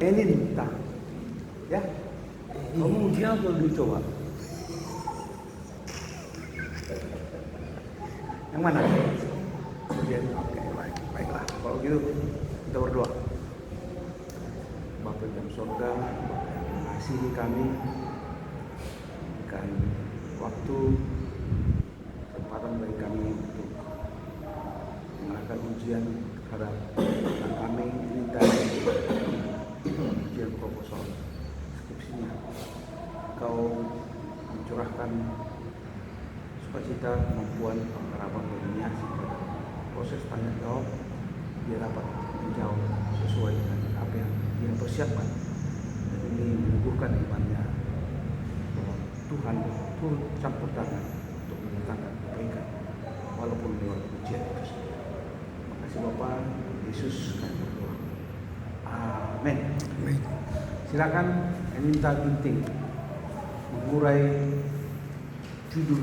Elinta, ya. Kamu ujian atau dicoba? Yang mana? Ujian. Oke, baiklah. Kalau gitu kita berdoa. Bapa di dalam surga, mengasihi kami, berikan waktu, kesempatan bagi kami untuk melakukan ujian terhadap kami minta ujian proposal skripsinya. Kau mencurahkan sukacita, kemampuan, pengharapan baginya sehingga proses tanya jawab dia dapat menjawab sesuai dengan apa yang dia persiapkan. Dan ini meneguhkan imannya bahwa Tuhan betul campur tangan untuk menyatakan kebaikan walaupun lewat ujian itu sendiri. Terima kasih Bapak Yesus kami berdoa. Amin. Silakan Elinta Ginting mengurai judul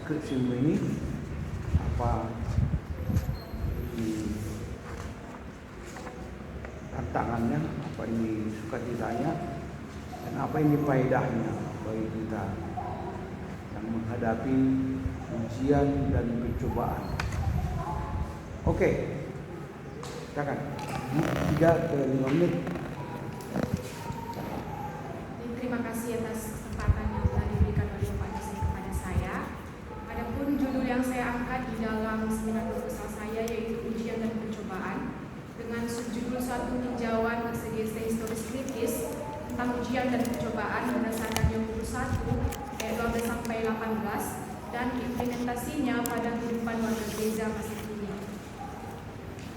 skripsimu ini, apa ini tantangannya, apa ini sukacitanya, dan apa ini faedahnya bagi kita yang menghadapi ujian dan pencobaan. Oke, silakan 3 ke 5 menit. Terima kasih atas kesempatan yang telah diberikan oleh Bapak Dosen kepada saya. Adapun judul yang saya angkat di dalam seminar proposal saya yaitu ujian dan pencobaan, dengan subjudul suatu tinjauan eksegese historis kritis tentang ujian dan pencobaan berdasarkan Yakobus 1 ayat 12 sampai 18 dan implementasinya pada kehidupan warga gereja masa kini.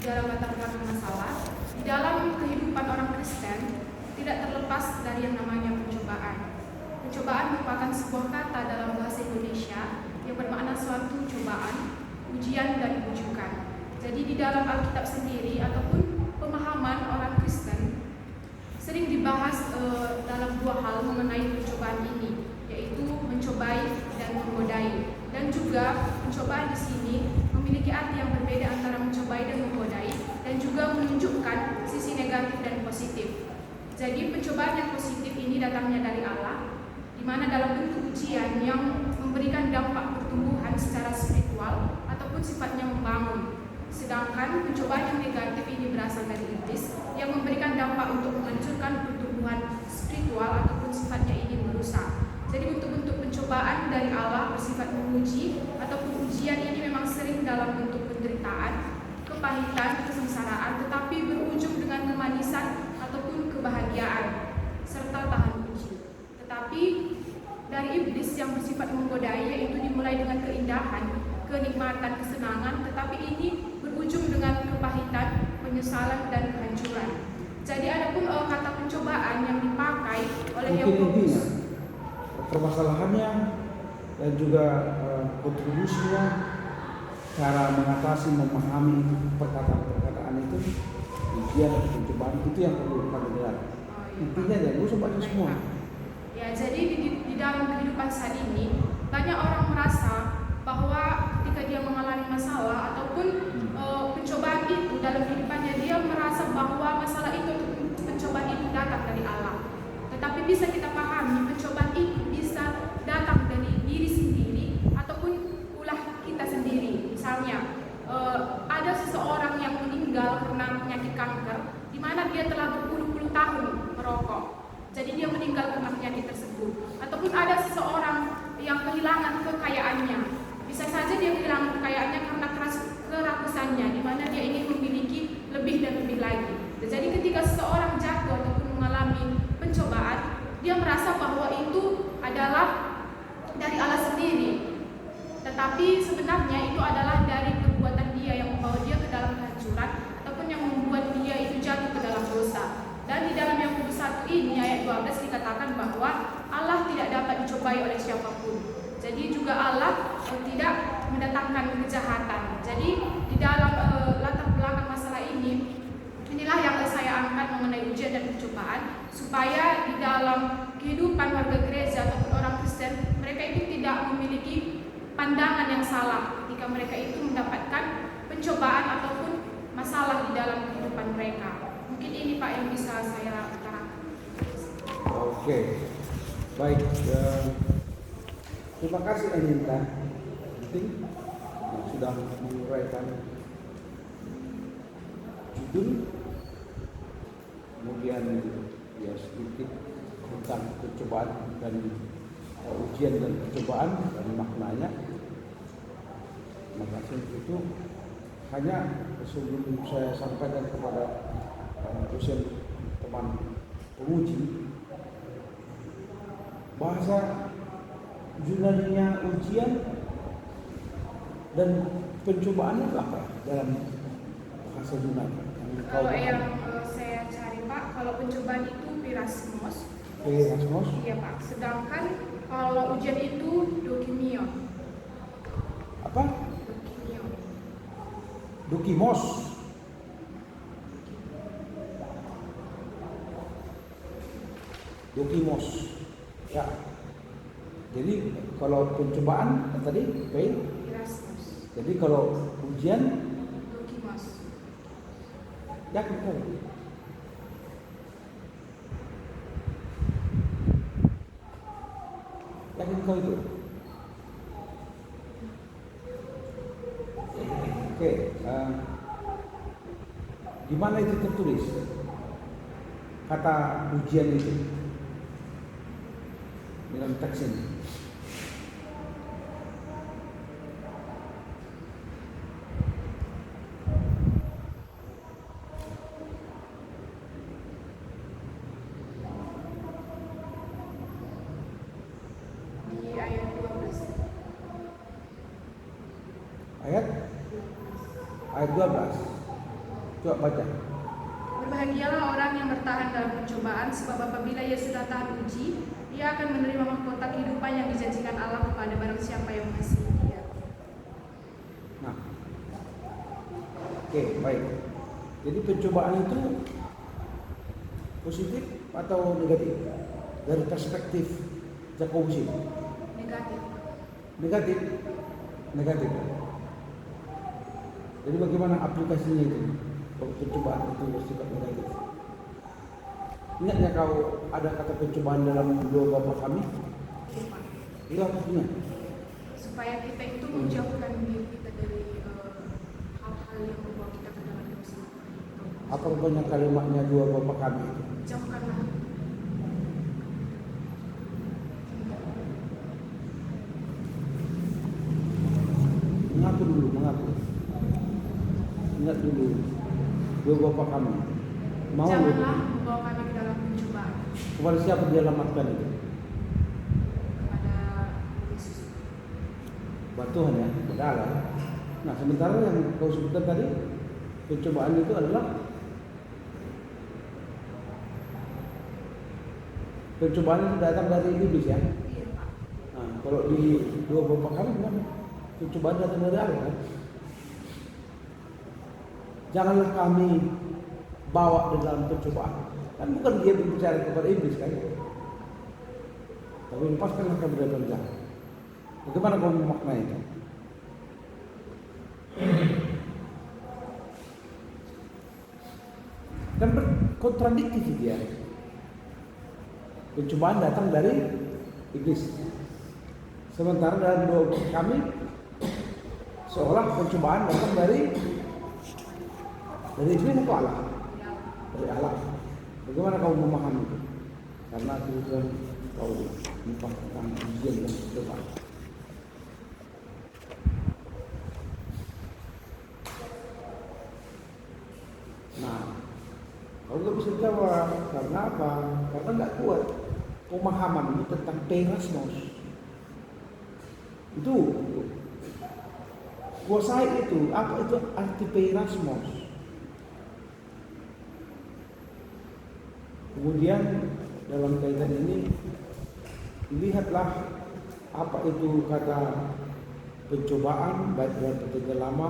Dalam latar belakang masalah, di dalam kehidupan orang Kristen tidak terlepas dari yang namanya pencobaan. Pencobaan merupakan sebuah kata dalam bahasa Indonesia yang bermakna suatu cobaan, ujian, dan ujukan. Jadi di dalam Alkitab sendiri ataupun pemahaman orang Kristen sering dibahas dalam 2 hal mengenai pencobaan ini, yaitu mencobai dan menggodai. Dan juga pencobaan di sini memiliki arti yang berbeda antara mencobai dan menggodai, dan juga menunjukkan sisi negatif dan positif. Jadi pencobaan yang positif ini datangnya dari Allah, di mana dalam bentuk ujian yang memberikan dampak pertumbuhan secara spiritual ataupun sifatnya membangun. Sedangkan pencobaan yang negatif ini berasal dari iblis yang memberikan dampak untuk menghancurkan pertumbuhan spiritual ataupun sifatnya ini merusak. Jadi bentuk-bentuk pencobaan dari Allah bersifat menguji ataupun ujian ini memang sering dalam bentuk penderitaan, kepahitan, kesengsaraan, tetapi berujung dengan kemanisan ataupun kebahagiaan serta tahan uji. Tetapi dari iblis yang bersifat menggodai, yaitu dimulai dengan keindahan, kenikmatan, kesenangan, tetapi ini berujung dengan kepahitan, penyesalan, dan kehancuran. Jadi adapun kata pencobaan yang dipakai oleh Yakobus, permasalahannya dan juga kontribusinya, cara mengatasi, memahami perkataan-perkataan itu, ujian dan pencobaan itu yang perlu kami lihat. Intinya ya, gue baca semua. Ya, jadi di dalam kehidupan saat ini banyak orang merasa bahwa ketika dia mengalami masalah ataupun pencobaan itu dalam kehidupannya, dia merasa bahwa masalah itu, pencobaan itu datang dari Allah. Tetapi bisa kita pahami, pencobaan itu bisa datang dari diri sendiri ataupun ulah kita sendiri. Misalnya ada seseorang yang meninggal karena penyakit kanker, di mana dia telah berpuluh-puluh tahun merokok. Jadi dia meninggal karena penyakit tersebut. Ataupun ada seseorang yang kehilangan kekayaannya. Bisa saja dia kehilangan kekayaannya karena kerakusannya, di mana dia ingin memiliki lebih dan lebih lagi. Jadi ketika seseorang jatuh ataupun mengalami pencobaan, dia merasa bahwa itu adalah dari Allah sendiri. Tetapi sebenarnya itu adalah dari perbuatan dia yang membawa dia ke dalam kehancuran ataupun yang membuat dia itu jatuh ke dalam dosa. Dan di dalam Yakobus 1 ini ayat 12 dikatakan bahwa Allah tidak dapat dicobai oleh siapapun. Jadi juga Allah tidak mendatangkan kejahatan. Jadi di dalam latar belakang masalah ini, inilah yang saya angkat mengenai ujian dan pencobaan, supaya di dalam kehidupan warga gereja ataupun orang Kristen, mereka itu tidak memiliki pandangan yang salah ketika ketika mereka itu mendapatkan pencobaan ataupun masalah di dalam kehidupan mereka. Mungkin ini Pak yang bisa saya utarakan. Oke, baik. Terima kasih Anita. Penting yang sudah menguraikan judul, kemudian ya sedikit tentang percobaan dan ujian dan percobaan dan maknanya. Terima kasih itu. Hanya sebelum saya sampaikan kepada dosen teman penguji, bahasa Yunaninya ujian dan pencobaan itu apa dalam bahasa Yunani? Kalau yang saya cari Pak, kalau pencobaan itu pirasmos. Pirasmos? Iya Pak. Sedangkan kalau ujian itu dokimion. Apa? Dokimion. Dokimos. Dokimos. Ya. Jadi kalau pencobaan tadi Pirasmos. Jadi kalau ujian Dokimos. yakin kau? Yakin kau itu? Oke, di mana itu tertulis kata ujian itu dalam teks ini? Di ayat 12. Ayat 12. Coba baca. Berbahagialah orang yang bertahan dalam pencobaan, sebab apabila ia sudah tahan uji, ia akan menerima mahkota kehidupan yang dijanjikan Allah kepada barang siapa yang mengasihi Dia. Nah, oke, baik. Jadi pencobaan itu positif atau negatif dari perspektif Jakobus? Negatif. Negatif. Negatif. Jadi bagaimana aplikasinya itu? Kalau pencobaan itu bersifat negatif. Ingatnya kau ada kata pencobaan dalam doa Bapa kami? Iya, Pak. Itu artinya Supaya kita itu menjauhkan diri kita dari hal-hal yang membawa kita ke dalam dosa. apa rupanya kalimatnya doa Bapa kami itu? Jauhkanlah. Mengaku dulu, mengaku. Ingat dulu doa Bapa kami. Mau Janganlah membawa kami ke dalam pencobaan. kepada siapa dia lamatkan itu? Kepada Yesus. Buat Tuhan ya, kepada Allah. Nah sementara yang kau sebutkan tadi, pencobaan itu adalah pencobaan itu datang dari iblis ya. Iya, Pak. Nah, kalau di doa Bapa kami gimana? Pencobaan datang dari Allah kan? Janganlah kami bawa dalam pencobaan. Kan bukan dia berbicara kepada iblis kan? Tapi lepaskanlah kami dari penjara. Bagaimana kau memaknai itu? Kan kontradiktif dia. Pencobaan datang dari iblis. Sementara dalam doa kami seolah pencobaan datang dari iblis atau Allah? Dari Allah. Bagaimana kau memahami itu? Karena kebetulan kau mempahami ujian dan percobaan. Nah, kau nggak bisa jawab karena apa? Karena nggak kuat pemahaman ini tentang perasmos. Itu kuasai itu. Apa itu arti perasmos? Kemudian dalam kaitan ini lihatlah apa itu kata pencobaan baik dalam perjanjian lama,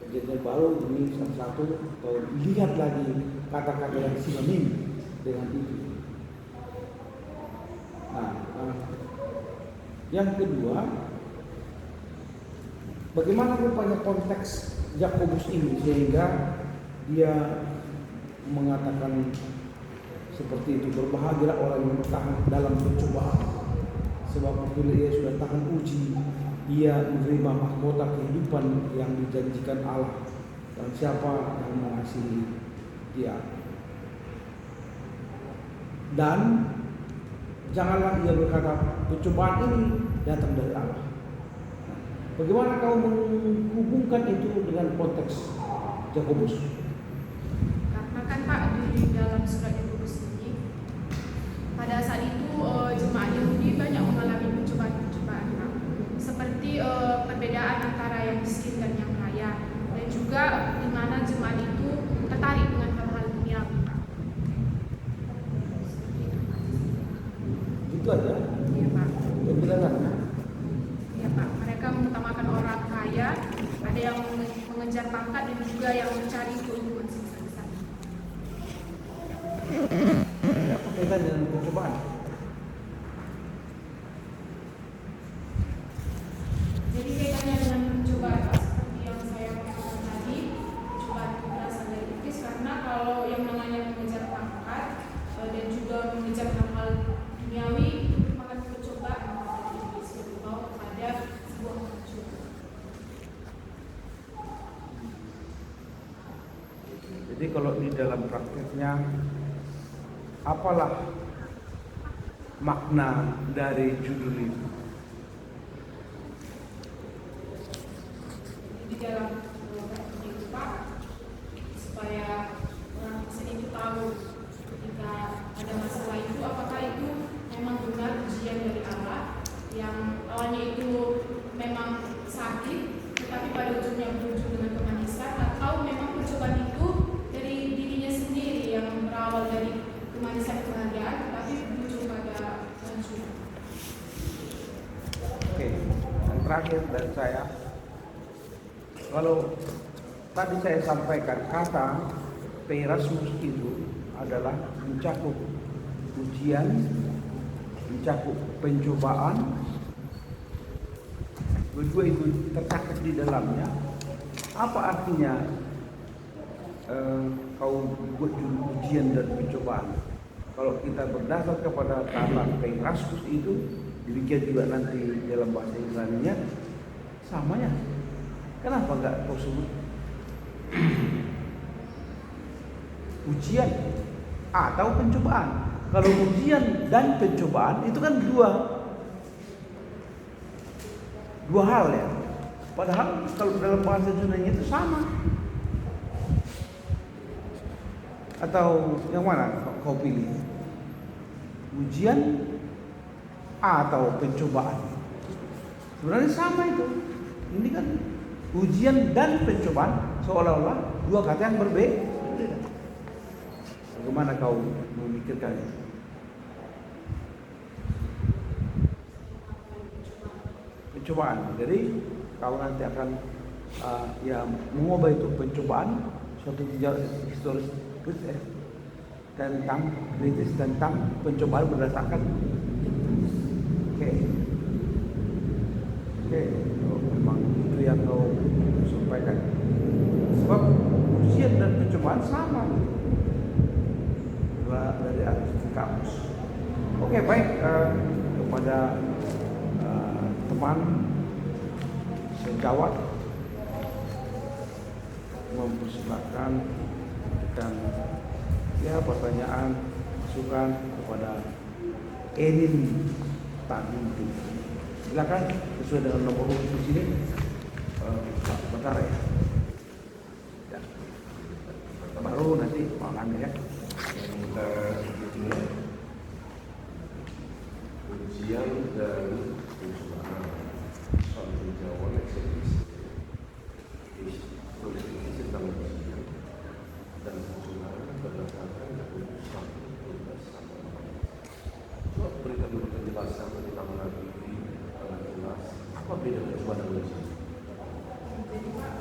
perjanjian baru ini salah satu. Atau lihat lagi kata-kata yang sinonim dengan itu. Nah, yang kedua Bagaimana rupanya konteks Yakobus ini sehingga dia mengatakan seperti itu, berbahagialah orang yang bertahan dalam pencobaan, sebab apabila ia sudah tahan uji, ia menerima mahkota kehidupan yang dijanjikan Allah dan siapa yang mengasihi dia. Dan janganlah ia berkata pencobaan ini datang dari Allah. Bagaimana kau menghubungkan itu dengan konteks Yakobus? Karena kan Pak, di dalam surat Yakobus ini pada saat itu jemaat Yahudi banyak mengalami pencobaan-pencobaan, Pak. Seperti perbedaan antara yang miskin dan yang kaya, dan juga di mana jemaat itu tertarik dengan hal-hal duniawi, Pak. Seperti itu, Pak. Itu aja. Iya, Pak. Penjelasannya. Iya, Pak. Mereka mengutamakan orang kaya, ada yang mengejar pangkat dan juga yang mencari keuntungan sebesar-besarnya. Ya, apa kaitan dengan pencobaan? Jadi kaitannya dengan pencobaan, Pak, seperti yang saya katakan tadi, pencobaan itu berasal dari iblis karena kalau yang namanya mengejar pangkat dan juga mengejar hal-hal duniawi itu merupakan pencobaan dari iblis yang membawa kepada sebuah kehancuran. Jadi kalau di dalam prakteknya, apalah makna dari judul itu? Di dalam praktek itu, Pak, supaya orang Kristen itu tahu ketika ada masalah itu apakah itu memang benar ujian dari Allah yang awalnya itu memang sakit tetapi pada ujungnya berujung dengan kemanisan, atau memang percobaan itu dari dirinya sendiri yang berawal dari kemanisan kebahagiaan tetapi berujung pada kehancuran. Oke, yang terakhir dari saya, kalau tadi saya sampaikan kata peirasmus itu adalah mencakup ujian, mencakup pencobaan, berdua itu tercakup di dalamnya. Apa artinya kau buat ujian dan pencobaan? Kalau kita berdasar kepada kata peirasmus itu, demikian juga nanti dalam bahasa Ibrani-nya samanya. Kenapa enggak kau sebut ujian atau pencobaan? Kalau ujian dan pencobaan itu kan dua hal ya. Padahal kalau dalam bahasa Yunani itu sama. Atau yang mana kau pilih? Ujian atau pencobaan? Sebenarnya sama itu. Ini kan ujian dan pencobaan seolah-olah dua kata yang berbeda. Bagaimana kau memikirkan itu? Pencobaan. Jadi kau nanti akan ya mengubah itu pencobaan suatu historis tentang kritis tentang pencobaan berdasarkan oke, memang itu yang kau sampaikan. Sebab ujian dan pencobaan sama dari arti kamus. Oke, baik, kepada teman sejawat mempersilahkan dan ya pertanyaan masukan kepada Erin Taginti. Silakan sesuai dengan nomor urut di sini. Bentar ya. Baru nanti makan ya. Ujian dan pencobaan suatu jawaban eksekusi tentang ujian dan pencobaan berdasarkan keputusan sama. Coba berikan dulu penjelasan tentang lagi jelas apa beda pencobaan dan ujian. Jadi Pak,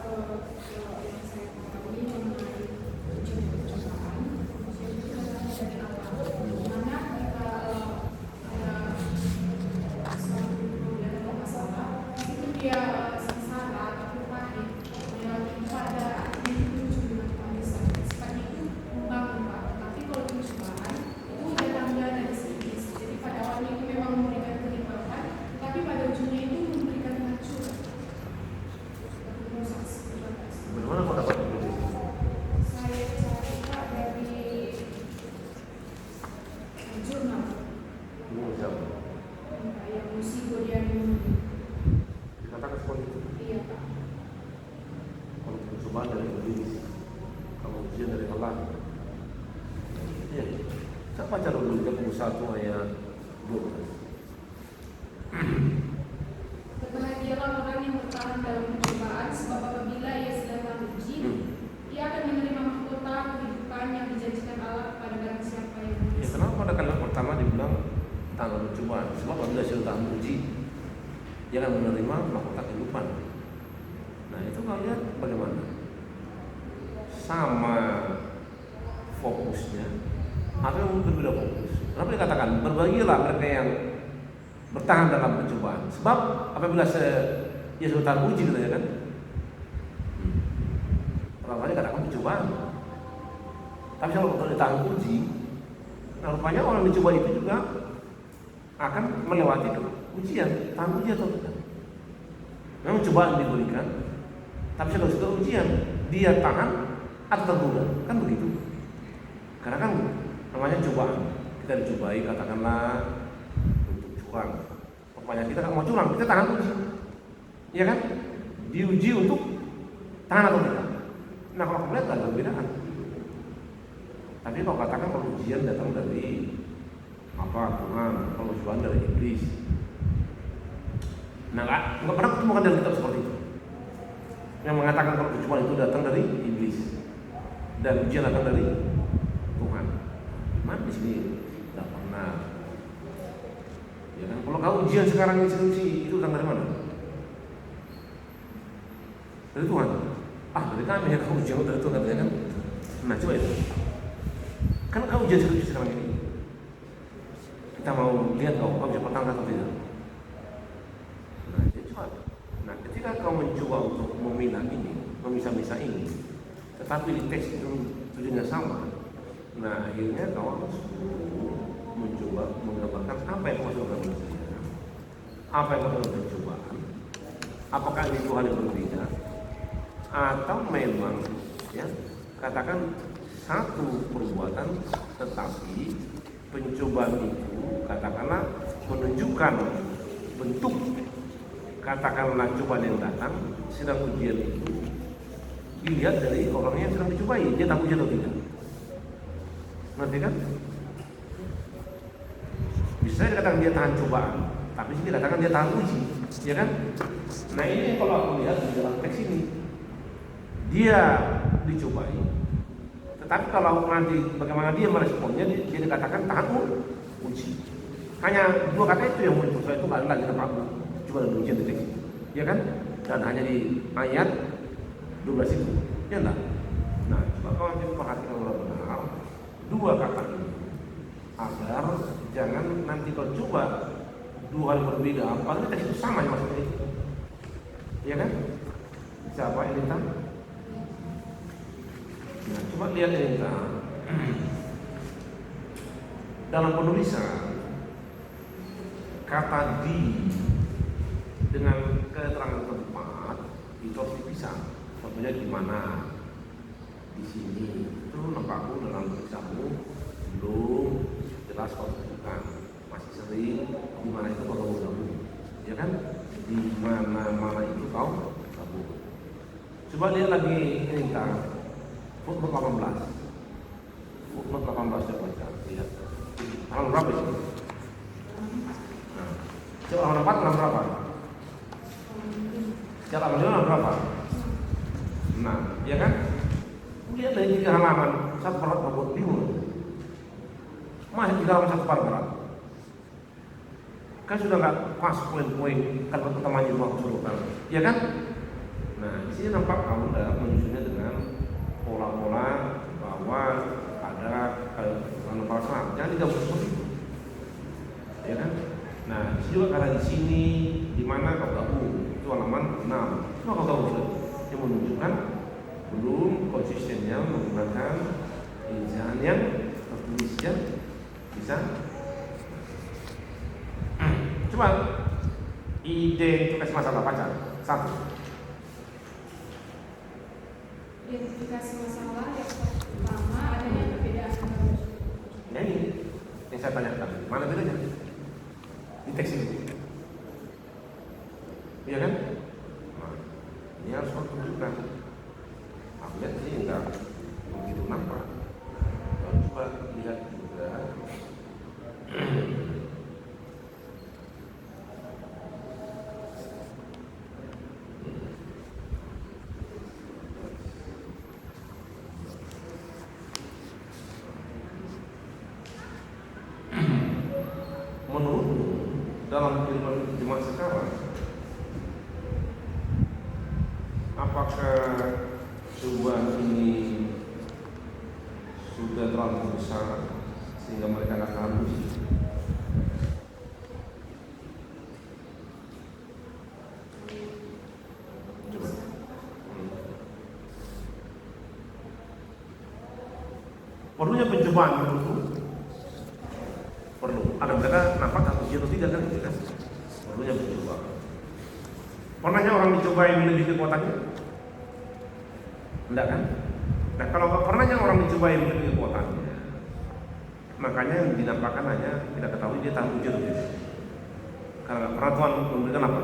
yang saya ketahui mengenai ujian dan pencobaan, ujian itu adalah dari Allah. Dimana jika ada suatu problem atau masalah, itu dia baca dulu 31 ayat 12. Berbahagialah orang yang bertahan dalam pencobaan, sebab apabila ia sedang teruji, ia akan menerima mahkota kehidupan yang dijanjikan Allah kepada barang siapa yang Ya, mengasihi. kenapa pada kalimat pertama dibilang tahan pencobaan? Sebab apabila sudah tahan uji, dia akan menerima mahkota kehidupan. Nah, itu kalau lihat bagaimana? Sama fokusnya, atau yang berbeda fokus. Kenapa dikatakan berbahagialah mereka yang bertahan dalam pencobaan? Sebab apabila ia sudah tahan uji, katanya kan? Pertama kali katakan pencobaan. Tapi kalau ditahan uji, nah rupanya orang yang dicoba itu juga akan melewati ujian, tahan ujian atau tidak. Memang cobaan diberikan, tapi kalau sudah ujian, dia tahan atau tergoda, kan begitu. Karena kan namanya cobaan, kita dicobai katakanlah untuk curang. Pokoknya kita kan mau curang, kita tahan uji, ya kan? Diuji untuk tahan atau tidak. Nah kalau kamu lihat ada perbedaan. Tapi kalau katakan kalau ujian datang dari apa Tuhan, kalau cobaan dari iblis. Nah nggak pernah ketemukan dari kitab seperti itu. Yang mengatakan kalau cobaan itu datang dari iblis dan ujian datang dari Tuhan. Mana di sini tidak pernah. Ya kan? Kalau kau ujian sekarang ini itu datang dari mana? Dari Tuhan. Dari kami ya kau ujian dari Tuhan katanya kan. Nah coba itu. Kan kau ujian skripsi sekarang ini. Kita mau lihat kau bisa pertanggung atau tidak. Nah, jadi coba. Nah, ketika kau mencoba untuk memilah ini, memisah-misah ini, tetapi di teks itu tujuannya sama. Nah, akhirnya kau harus mencoba menggambarkan apa yang maksud dalam manusia, apa yang maksud dalam cobaan, apakah ini Tuhan yang berbeda, atau memang ya katakan satu perbuatan, tetapi pencobaan itu katakanlah menunjukkan bentuk katakanlah cobaan yang datang, sedang ujian itu dilihat dari orang yang sedang dicobai, dia tahu ujian atau tidak. Nanti kan bisa dikatakan dia tahan cobaan, tapi sih dikatakan dia tahan uji, ya kan? Nah ini kalau aku lihat di dalam teks ini, dia dicobai, tetapi kalau nanti bagaimana dia meresponnya, dia dikatakan tahan uji. Hanya dua kata itu yang muncul, itu nggak ada lagi apa-apa, cuma ada ujian di teks, ya kan? Dan hanya di ayat 12 itu, ya enggak? Nah, coba kalau kita perhatikan benar-benar dua kata ini, agar jangan nanti kalau coba dua hal berbeda, apalagi teks itu sama ya maksudnya itu, ya kan? Siapa yang minta? Nah, coba lihat ini dalam penulisan kata di dengan keterangan tempat itu harus dipisah. Contohnya di mana? Di sini. Itu nampakku dalam tulisanmu belum jelas kau tunjukkan. Masih sering di mana itu kau gabung, ya kan? Di mana itu kau gabung. Coba lihat lagi ini footnote 18. Footnote 18 saya baca. Lihat. Halaman berapa itu? Nah, coba halaman 4 halaman berapa? Coba halaman berapa? Nah, ya kan? Lihat dari 3 halaman, satu paragraf buat bingung. Masih 3 halaman satu paragraf. Kan sudah nggak pas poin-poin kalimat pertamanya mau keseluruhan, ya kan? Nah, di sini nampak kamu udah menyusunnya dengan pola-pola bahwa ada kalimat paragraf. Jangan digabung seperti itu, ya kan? Nah, di sini juga kata di sini di mana kau gabung itu halaman 6. Cuma kau gabung sudah yang menunjukkan belum konsistennya menggunakan ejaan yang tertulis ya bisa. Coba identifikasi masalah pacar 1. Identifikasi masalah yang pertama adanya perbedaan antara Nah ini yang saya tanyakan, mana bedanya di teks ini, iya kan? Nah, ini harus kau tunjukkan. Aku lihat sih enggak begitu nampak. Coba lihat juga dalam kehidupan jemaat sekarang, apakah perubahan ini sudah terlalu besar sehingga mereka nggak tahu? Coba. Perlunya pencobaan perlu. Ada mereka nampak atau tidak kan gitu kan? Perlunya pencobaan. Pernahnya orang dicobai melebihi kekuatannya? Enggak kan? Nah kalau pernahnya orang dicobai melebihi kekuatannya, makanya yang dinampakkan hanya kita ketahui dia tahan ujian gitu. Karena pernah Tuhan memberikan apa?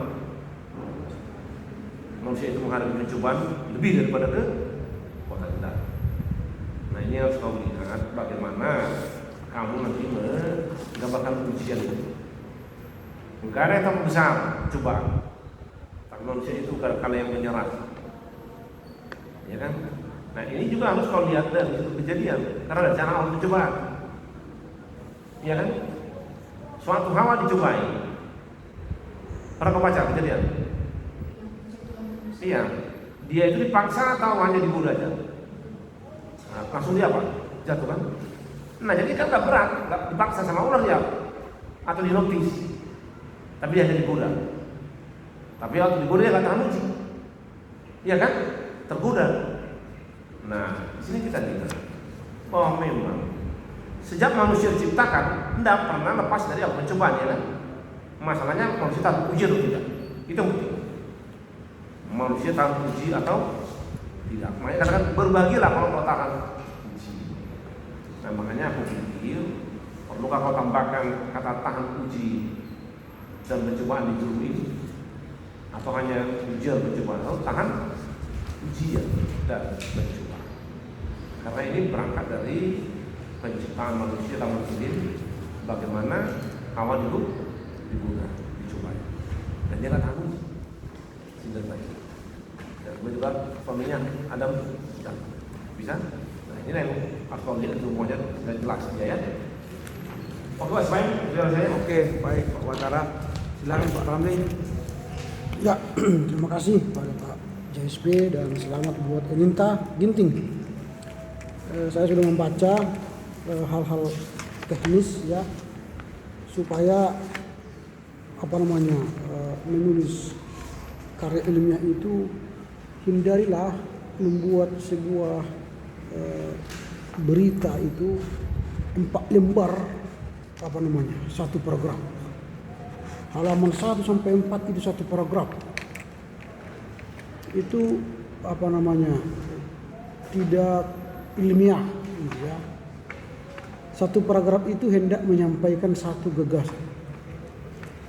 Manusia itu menghadapi pencobaan lebih daripada kekuatan kita. Nah ini harus kau lihat bagaimana kamu nanti menggambarkan ujian itu. Enggak ada yang terlalu besar cobaan. Tapi manusia itu kadang-kadang yang menyerah, ya kan? Nah ini juga harus kau lihat dari kejadian, karena ada cara Allah mencobaan, ya kan? Suatu Hawa dicobai. Pernah kau baca kejadian? Iya, dia itu dipaksa atau hanya digoda aja? Nah, langsung dia apa? Jatuh kan? Nah jadi kan gak berat, gak dipaksa sama ular dia, atau dinotis, tapi dia hanya digoda. Tapi waktu digoda dia gak tahan uji, iya kan? Tergoda. Nah di sini kita lihat bahwa memang sejak manusia diciptakan tidak pernah lepas dari apa pencobaan, ya kan? Masalahnya manusia tahu uji atau tidak, itu yang penting. Manusia tahu uji atau tidak. Makanya katakan berbagilah kalau kau tahan uji. Nah makanya aku pikir perlukah kau tambahkan kata tahan uji dan pencobaan di dunia ini, atau hanya ujian pencobaan, atau tahan ujian dan pencobaan. Karena ini berangkat dari penciptaan manusia taman sendiri, bagaimana awal dulu digoda, dicobai, dan dia nggak tahan uji sehingga baik. Dan kemudian juga suaminya Adam bisa. Nah ini yang harus kau lihat semuanya dan jelas ya. Oke Pak Ismail, saya. Oke, baik Pak Watara. Silakan Pak Ramli. Ya, terima kasih pada Pak JSP dan selamat buat Elinta Ginting. Saya sudah membaca hal-hal teknis ya, supaya menulis karya ilmiah itu hindarilah membuat sebuah berita itu 4 lembar satu paragraf. Halaman 1 sampai 4 itu satu paragraf. Itu tidak ilmiah gitu ya. Satu paragraf itu hendak menyampaikan satu gagasan.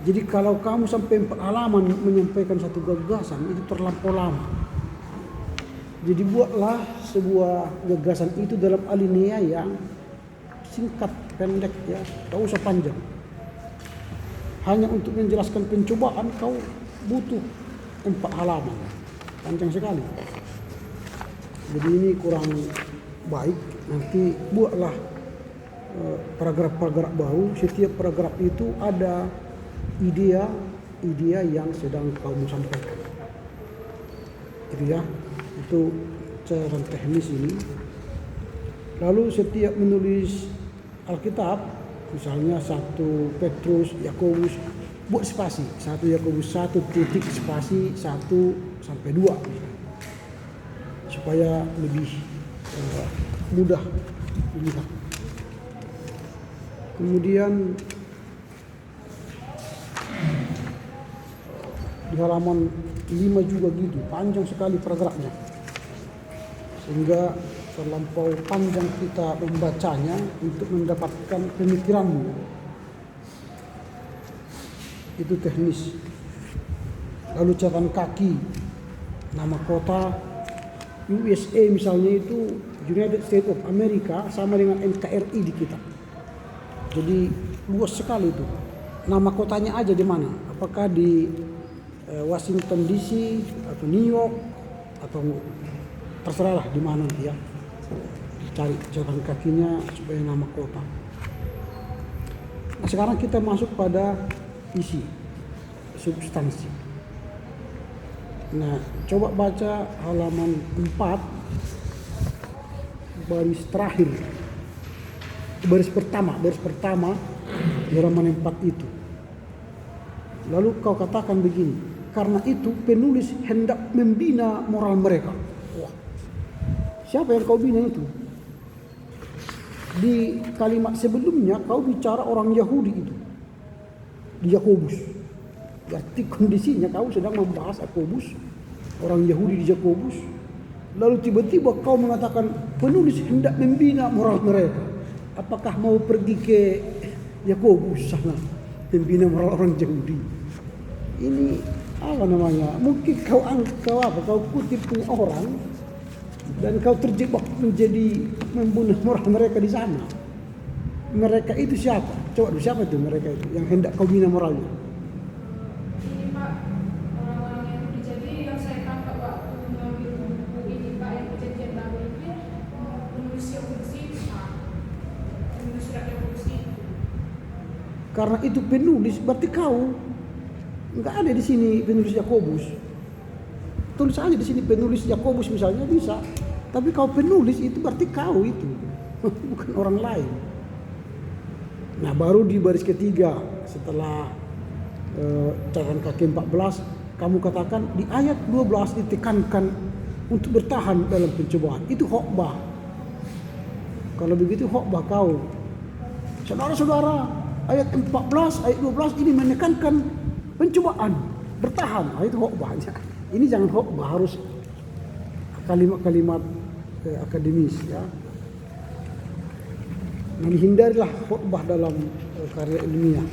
Jadi kalau kamu sampai 4 halaman menyampaikan satu gagasan itu terlampau lama. Jadi buatlah sebuah gagasan itu dalam alinea yang singkat, pendek ya, tak usah panjang. Hanya untuk menjelaskan pencobaan kau butuh 4 halaman, panjang sekali. Jadi ini kurang baik. Nanti buatlah paragraf-paragraf baru. Setiap paragraf itu ada ide yang sedang kamu sampaikan. Gitu ya. Itu cara teknis ini. Lalu setiap menulis Alkitab, misalnya 1 Petrus, Yakobus, buat spasi. 1 Yakobus 1 titik spasi 1 sampai 2 misalnya. Supaya lebih mudah dilihat. Kemudian di halaman 5 juga gitu, panjang sekali paragrafnya. Sehingga terlampau panjang kita membacanya untuk mendapatkan pemikiranmu. Itu teknis. Lalu catatan kaki, nama kota, USA misalnya itu United States of America sama dengan NKRI di kita. Jadi luas sekali itu. Nama kotanya aja di mana? Apakah di Washington DC atau New York atau terserahlah di mana ya. Cari catatan kakinya supaya nama kota. Nah, sekarang kita masuk pada isi, substansi. Nah, coba baca halaman 4 baris terakhir. Baris pertama di halaman 4 itu. Lalu kau katakan begini, karena itu penulis hendak membina moral mereka. Wah, siapa yang kau bina itu? Di kalimat sebelumnya kau bicara orang Yahudi itu, di Yakobus. Berarti kondisinya kau sedang membahas Yakobus, orang Yahudi di Yakobus. Lalu tiba-tiba kau mengatakan penulis hendak membina moral mereka. Apakah mau pergi ke Yakobus sana membina moral orang Yahudi? Ini apa namanya? Mungkin kau kutip orang dan kau terjebak menjadi membunuh moral mereka di sana. Mereka itu siapa? Coba siapa itu mereka itu yang hendak kau bina moralnya? Ini Pak, orang-orang yang jadi yang saya tangkap waktu mengambil buku ini Pak, yang Perjanjian Baru itu penulis Yakobus itu Pak, penulis surat Yakobus itu. Karena itu penulis, berarti kau nggak ada di sini penulis Yakobus. Tulis aja di sini penulis Yakobus misalnya bisa. Tapi kau penulis itu berarti kau itu, bukan orang lain. Nah, baru di baris ketiga setelah catatan kaki 14 kamu katakan di ayat 12 ditekankan untuk bertahan dalam pencobaan. Itu khotbah. Kalau begitu khotbah kau. Saudara-saudara, ayat 14, ayat 12 ini menekankan pencobaan, bertahan. Itu khotbahnya. Ini jangan khotbah, harus kalimat-kalimat akademis ya. Nah, hindarilah khotbah dalam karya ilmiah.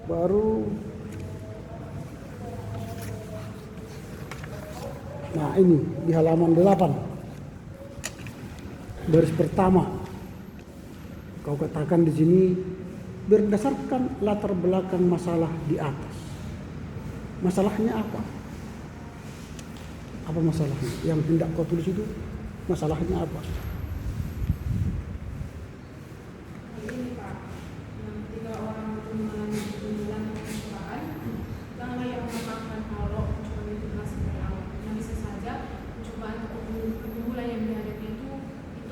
Baru nah ini di halaman 8 baris pertama kau katakan di sini berdasarkan latar belakang masalah di atas. Masalahnya apa? Apa masalahnya? Yang hendak kau tulis itu masalahnya apa? Ini Pak, yang ketika orang itu mengalami pembunuhan atau pencobaan, janganlah yang mengatakan kalau pencobaan itu berasal dari Allah. Yang bisa saja pencobaan atau pembunuhan yang dihadapi itu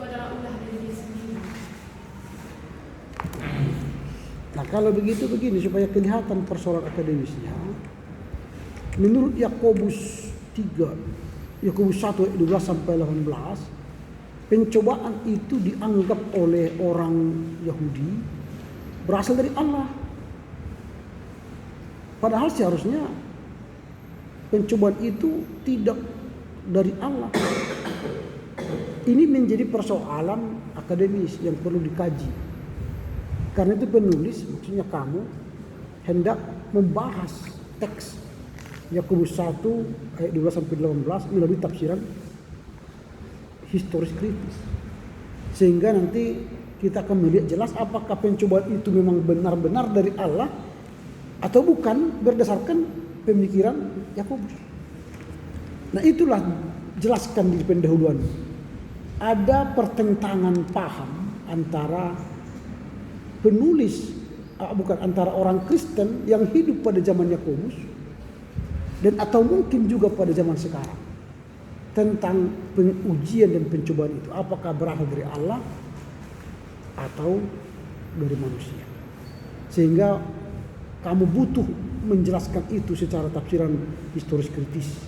adalah ulah dari diri sendiri. Nah, kalau begitu begini supaya kelihatan persoalan akademisnya. Menurut Yakobus 1 ayat 12 sampai 18, pencobaan itu dianggap oleh orang Yahudi berasal dari Allah. Padahal seharusnya pencobaan itu tidak dari Allah. Ini menjadi persoalan akademis yang perlu dikaji. Karena itu penulis, maksudnya kamu, hendak membahas teks Yakobus 1 ayat 12 sampai 18 melalui tafsiran historis kritis. Sehingga nanti kita akan melihat jelas apakah pencobaan itu memang benar-benar dari Allah atau bukan berdasarkan pemikiran Yakobus. Nah, itulah jelaskan di pendahuluan. Ada pertentangan paham antara penulis antara orang Kristen yang hidup pada zaman Yakobus dan atau mungkin juga pada zaman sekarang tentang pengujian dan pencobaan itu apakah berasal dari Allah atau dari manusia. Sehingga kamu butuh menjelaskan itu secara tafsiran historis kritis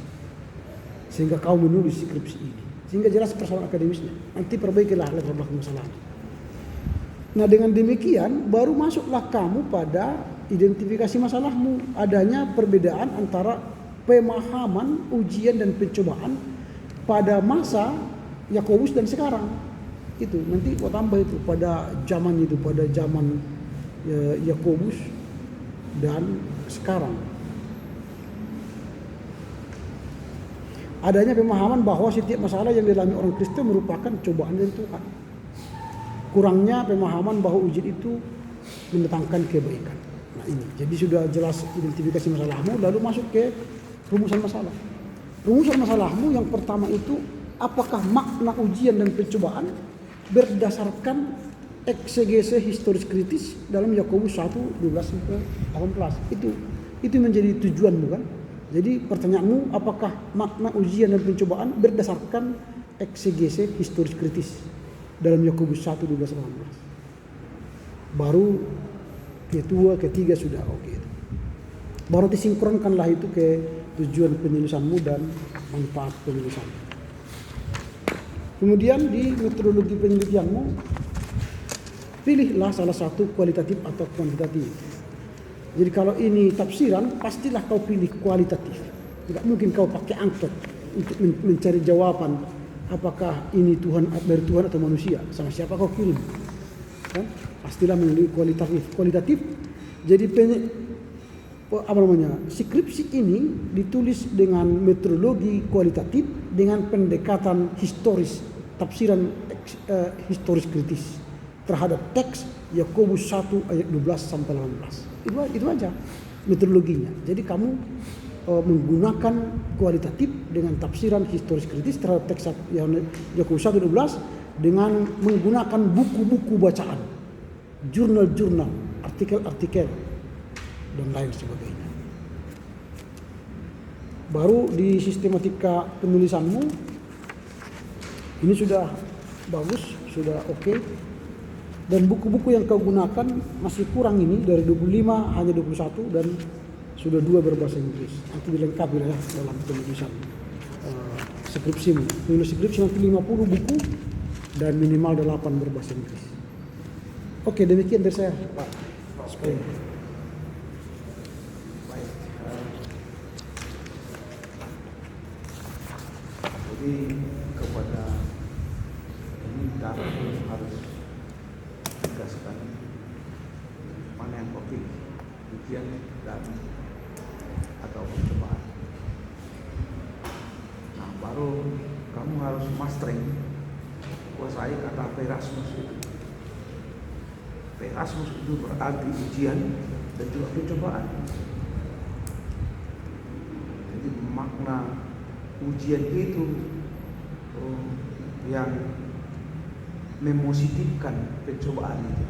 sehingga kau menulis skripsi ini sehingga jelas persoalan akademisnya. Nanti perbaikilah latar belakang masalahnya. Nah, dengan demikian baru masuklah kamu pada identifikasi masalahmu, adanya perbedaan antara pemahaman ujian dan pencobaan pada masa Yakobus dan sekarang. Itu nanti gua tambah itu pada zaman Yakobus dan sekarang. Adanya pemahaman bahwa setiap masalah yang dialami orang Kristen merupakan cobaan dari Tuhan. Kurangnya pemahaman bahwa ujian itu mendatangkan kebaikan. Nah, ini. Jadi sudah jelas identifikasi masalahmu, lalu masuk ke rumusan masalah. Rumusan masalahmu yang pertama itu apakah makna ujian dan pencobaan berdasarkan eksegese historis kritis dalam Yakobus 1, 12-18. Itu menjadi tujuan, bukan? Jadi pertanyaanmu, apakah makna ujian dan pencobaan berdasarkan eksegese historis kritis dalam Yakobus 1, 12-18? Baru kedua, ketiga sudah oke. Baru disinkronkanlah itu ke tujuan penulisanmu dan manfaat penulisan. Kemudian di metodologi penelitianmu, pilihlah salah satu kualitatif atau kuantitatif. Jadi kalau ini tafsiran, pastilah kau pilih kualitatif. Tidak mungkin kau pakai angket untuk mencari jawaban apakah ini dari Tuhan atau manusia. Sama siapa kau kirim? Kan? Pastilah memilih kualitatif. Jadi skripsi ini ditulis dengan metodologi kualitatif dengan pendekatan historis, tafsiran historis kritis terhadap teks Yakobus 1 ayat 12 sampai 18. Itu aja metodologinya. Jadi kamu menggunakan kualitatif dengan tafsiran historis kritis terhadap teks Yakobus 1 12 dengan menggunakan buku-buku bacaan, jurnal-jurnal, artikel-artikel dan lain sebagainya. Baru di sistematika penulisanmu ini sudah bagus, sudah oke. Dan buku-buku yang kau gunakan masih kurang ini, dari 25 hanya 21 dan sudah 2 berbahasa Inggris. Nanti dilengkapi ya dalam penulisan skripsimu. Penulis skripsi nanti 50 buku dan minimal 8 berbahasa Inggris. Oke, demikian dari saya, Pak. Baik. Jadi kepada peminta harus tegaskan mana yang kau pilih, ujian dan atau percobaan. Nah, baru kamu harus mastering, kuasai kata Perasmus itu. Perasmus itu berarti ujian dan juga percobaan. Jadi makna ujian itu yang mempositifkan pencobaan itu.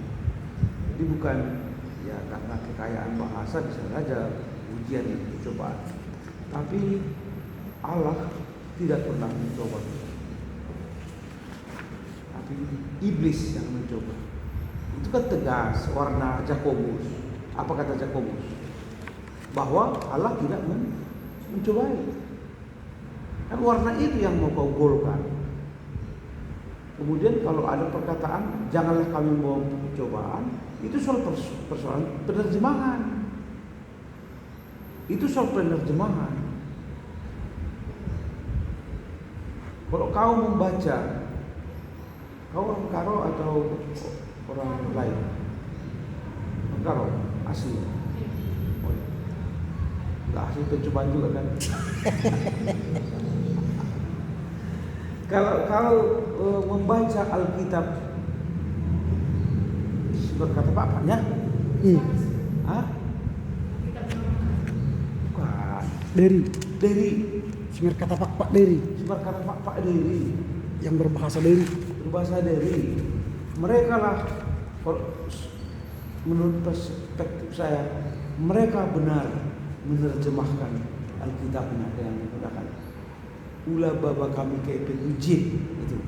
Jadi bukan ya karena kekayaan bahasa bisa saja ujian itu pencobaan. Tapi Allah tidak pernah mencoba. Tapi iblis yang mencoba. Itu kan tegas warna Jakobus. Apa kata Jakobus? Bahwa Allah tidak mencobai. Kan warna itu yang mau kau golkan. Kemudian kalau ada perkataan janganlah kami membawa pencobaan, itu soal persoalan penerjemahan. Itu soal penerjemahan. Kalau kau membaca, kau orang Karo atau orang lain? Orang Karo asli. Oh, nggak asli pencobaan juga kan? Kalau membaca Alkitab berkata bapaknya, Hah? Bukan. Deri. Semer kata Pak Deri. Semer kata Pak Deri. Yang berbahasa Deri. Mereka lah, menurut perspektif saya, mereka benar menerjemahkan Alkitabnya dengan menggunakan ulah baba kami kayak pengujian itu,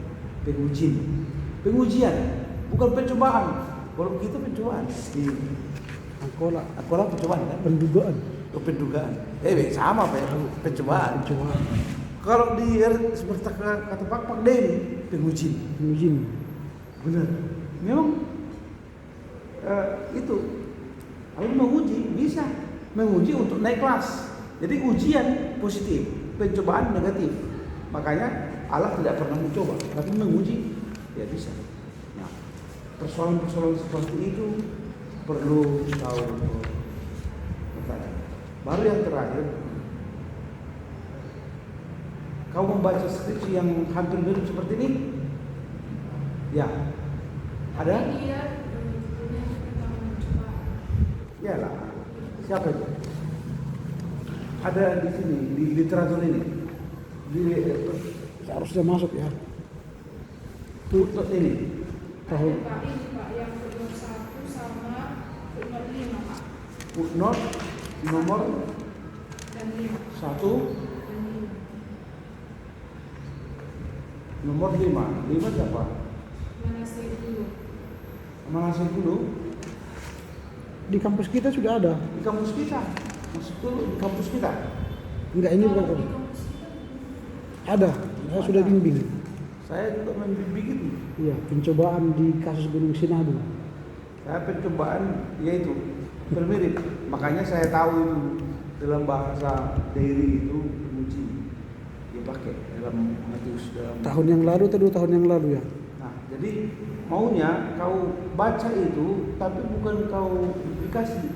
pengujian bukan pencobaan. Kalau kita pencobaan di Angkola pencobaan kan? Pendugaan. Sama pencobaan. Kalau di seperti kata Pak Deni, pengujian. Benar. Memang itu Allah menguji, bisa menguji untuk naik kelas. Jadi ujian positif, pencobaan negatif. Makanya Allah tidak pernah mencoba, tapi menguji ya bisa. Nah, persoalan-persoalan seperti itu perlu tahu bertanya. Baru yang terakhir, kau membaca skripsi yang hampir mirip seperti ini? Ya, ada? Ya lah, siapa itu? Ada di sini, di literatur ini. Harusnya masuk ya. Footnote ini. Tahu. Pak, yang sama footnote 5 Pak. Footnote nomor Dan 5. 1, Dan 5. nomor 5. 5 siapa? Mana saya dulu? Manasih dulu Di kampus kita sudah ada. di kampus kita. Masuk dulu di kampus kita. Enggak, ini bukan Kalau di kampus. kampus kita Ada. Saya sudah bimbing. Saya juga membimbing itu. Iya, pencobaan di kasus Gunung Sinadu. Saya pencobaan yaitu bermirip. Makanya saya tahu itu dalam bahasa Dairi itu uji dia pakai dalam Matius dalam. Tahun yang lalu atau 2 tahun yang lalu ya? Nah, jadi maunya kau baca itu tapi bukan kau duplikasi,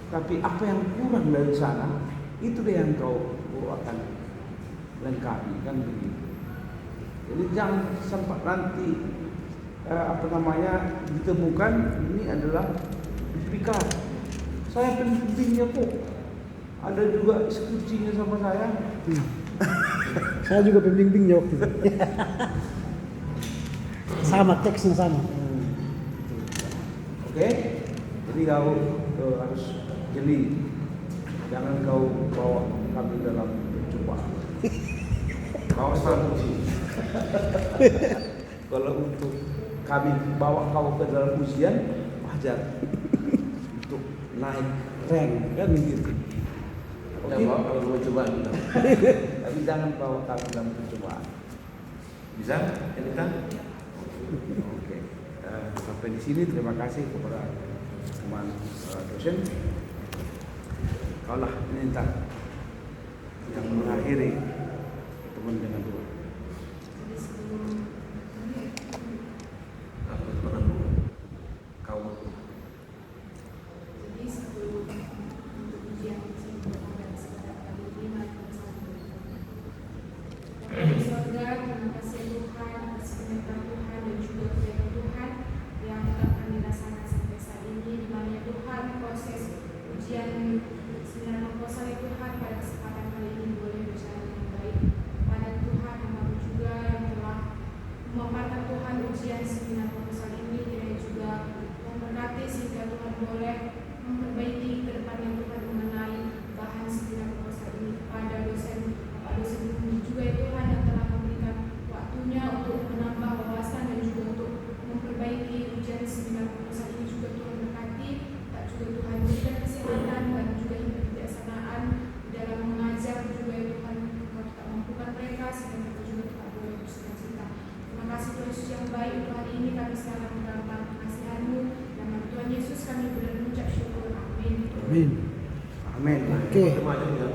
tapi apa yang kurang dari sana itu deh yang kau akan lengkapi kan begitu. Jadi jangan sempat nanti ditemukan ini adalah duplikat. Saya pentingnya kok ada juga skripsinya sama saya. Saya juga pembimbingnya waktu itu. Sama, teksnya sama. Oke, jadi kau harus jeli, jangan kau bawa kami dalam percobaan. Kau strategi. Kalau untuk kami bawa kau ke dalam ujian, wajar untuk naik rank kan begitu. Ya, Oke, Pak, kalau mau coba kita. tapi jangan bawa kami dalam percobaan. Bisa? Kita? Oke, sampai di sini terima kasih kepada teman dosen. Kaulah minta yang mengakhiri teman dengan doa. Jadi sebelum Aku pernah dulu. Kau Jadi sebelum untuk ujian saya berangkat sekitar kali ini mari kita saling berdoa. Bapa di surga, terima kasih Tuhan atas penyertaan Tuhan dan juga kebenaran Tuhan yang tetap kami rasakan sampai saat ini, di mana ya Tuhan proses ujian seminar proposal ya Tuhan pada kesempatan kali ini boleh berjalan dengan baik. Pada Tuhan hamba juga yang telah memaparkan Tuhan ujian seminar proposal ini, kiranya juga memberkati sehingga Tuhan boleh memperbaiki ke depannya Tuhan mengenai bahan seminar proposal ini kepada dosen Bapak dosen juga ya Tuhan yang telah memberikan waktunya untuk menambah wawasan dan juga untuk memperbaiki ujian seminar proposal ini juga Tuhan berkati, tak juga Tuhan berikan kesehatan dan juga kebijaksanaan dalam mengajar juga ya Tuhan, Engkau tetap mampukan mereka sehingga mereka juga tetap boleh bersuka-cita. Terima kasih Tuhan Yesus yang baik untuk hari ini kami serahkan ke dalam tangan kasihan-Mu. Nama Tuhan Yesus kami benar mengucap syukur. Amin. Amin. Amin. Oke. Terima kasih.